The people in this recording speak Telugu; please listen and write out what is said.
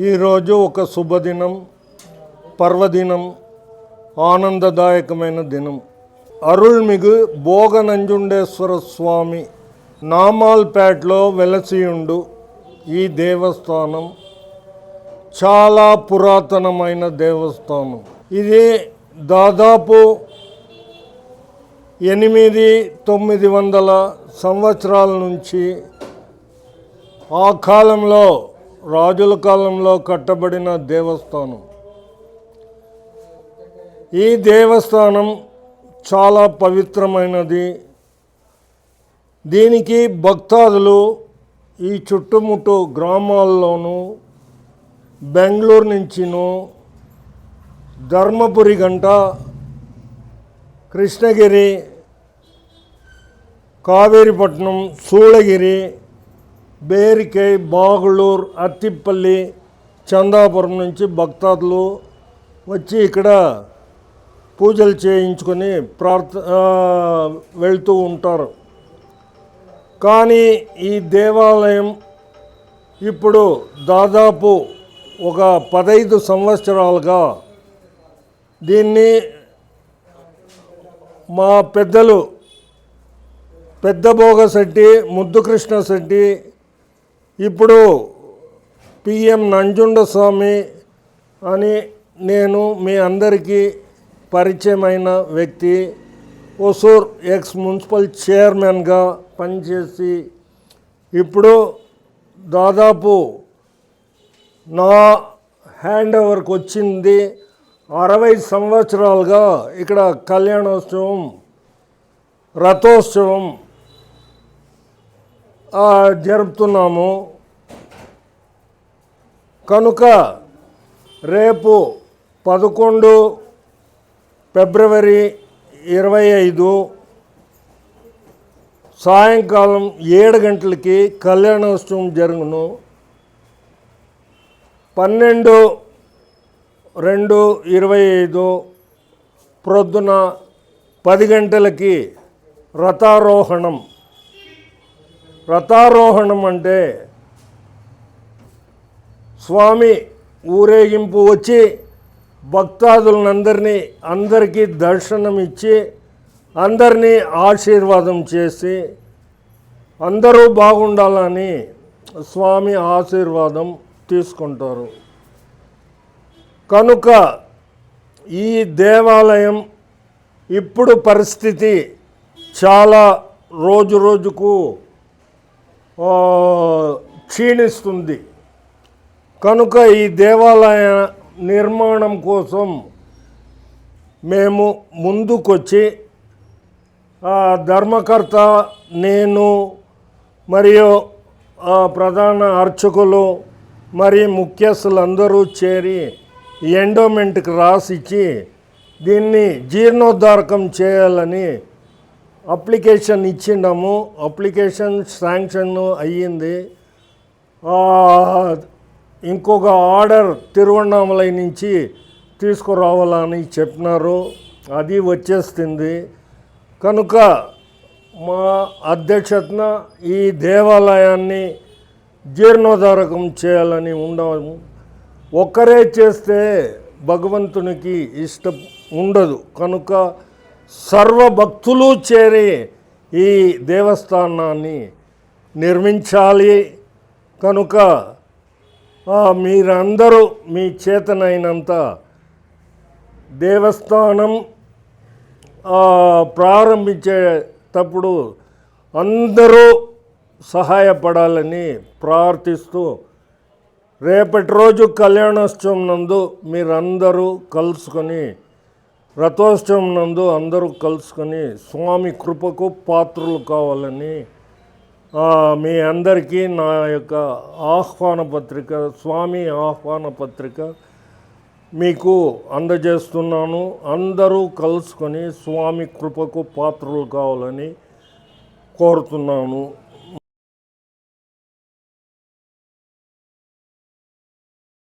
ఈరోజు ఒక శుభదినం, పర్వదినం, ఆనందదాయకమైన దినం. అరుள்మిగు భోగనంజుండేశ్వర స్వామి నామాల్పేటలో వెలసియుండు ఈ దేవస్థానం చాలా పురాతనమైన దేవస్థానం. ఇది దాదాపు 800-900 సంవత్సరాల నుంచి ఆ కాలంలో రాజుల కాలంలో కట్టబడిన దేవస్థానం. ఈ దేవస్థానం చాలా పవిత్రమైనది. దీనికి భక్తాదులు ఈ చుట్టుముట్టు గ్రామాల్లోనూ, బెంగళూరు నుంచిను, ధర్మపురి గంట, కృష్ణగిరి, కావేరిపట్నం, సూళగిరి, బేరికై, బాగుళూరు, అత్తిపల్లి, చందాపురం నుంచి భక్తాదులు వచ్చి ఇక్కడ పూజలు చేయించుకొని వెళ్తూ ఉంటారు. కానీ ఈ దేవాలయం ఇప్పుడు దాదాపు ఒక 15 సంవత్సరాలుగా దీన్ని మా పెద్దలు పెద్దభోగశెట్టి, ముద్దుకృష్ణ శెట్టి, ఇప్పుడు పిఎం నంజుండస్వామి అని నేను మీ అందరికీ పరిచయమైన వ్యక్తి. ఒసూర్ ఎక్స్ మున్సిపల్ చైర్మన్గా పనిచేసి ఇప్పుడు దాదాపు నా హ్యాండ్ ఓవర్కి వచ్చింది 60 సంవత్సరాలుగా ఇక్కడ కళ్యాణోత్సవం, రథోత్సవం జరుపుతున్నాము. కనుక రేపు 11 ఫిబ్రవరి 25 సాయంకాలం 7 గంటలకి కళ్యాణోత్సవం జరుగును. 12/2/25 ప్రొద్దున 10 గంటలకి రథారోహణం. రథారోహణం అంటే స్వామి ఊరేగింపు వచ్చి అందరికీ దర్శనం ఇచ్చి అందరినీ ఆశీర్వాదం చేసి అందరూ బాగుండాలని స్వామి ఆశీర్వాదం తీసుకుంటారు. కనుక ఈ దేవాలయం ఇప్పుడు పరిస్థితి చాలా రోజుకు క్షీణిస్తుంది. కనుక ఈ దేవాలయ నిర్మాణం కోసం మేము ముందుకొచ్చి ధర్మకర్త, నేను మరియు ప్రధాన అర్చకులు మరియు ముఖ్యస్థులందరూ చేరి ఎండోమెంట్కి రాసిచ్చి దీన్ని జీర్ణోద్ధారకం చేయాలని అప్లికేషన్ ఇచ్చిండాము. అప్లికేషన్ శాంక్షన్ అయ్యింది. ఇంకొక ఆర్డర్ తిరువణామలై నుంచి తీసుకురావాలని చెప్పినారు. అది వచ్చేస్తుంది. కనుక మా అధ్యక్షతన ఈ దేవాలయాన్ని జీర్ణోద్ధారకం చేయాలని ఉన్నాము. ఒక్కరే చేస్తే భగవంతునికి ఇష్టం ఉండదు. కనుక సర్వభక్తులు చేరి ఈ దేవస్థానాన్ని నిర్మించాలి. కనుక మీరందరూ మీ చేతనైనంత దేవస్థానం ప్రారంభించేటప్పుడు అందరూ సహాయపడాలని ప్రార్థిస్తూ రేపటి రోజు కళ్యాణోత్సవం నందు మీరందరూ కలుసుకొని, రథోత్సవం నందు అందరూ కలుసుకొని స్వామి కృపకు పాత్రలు కావాలని మీ అందరికీ నా యొక్క ఆహ్వాన పత్రిక, స్వామి ఆహ్వాన పత్రిక మీకు అందజేస్తున్నాను. అందరూ కలుసుకొని స్వామి కృపకు పాత్రలు కావాలని కోరుతున్నాను.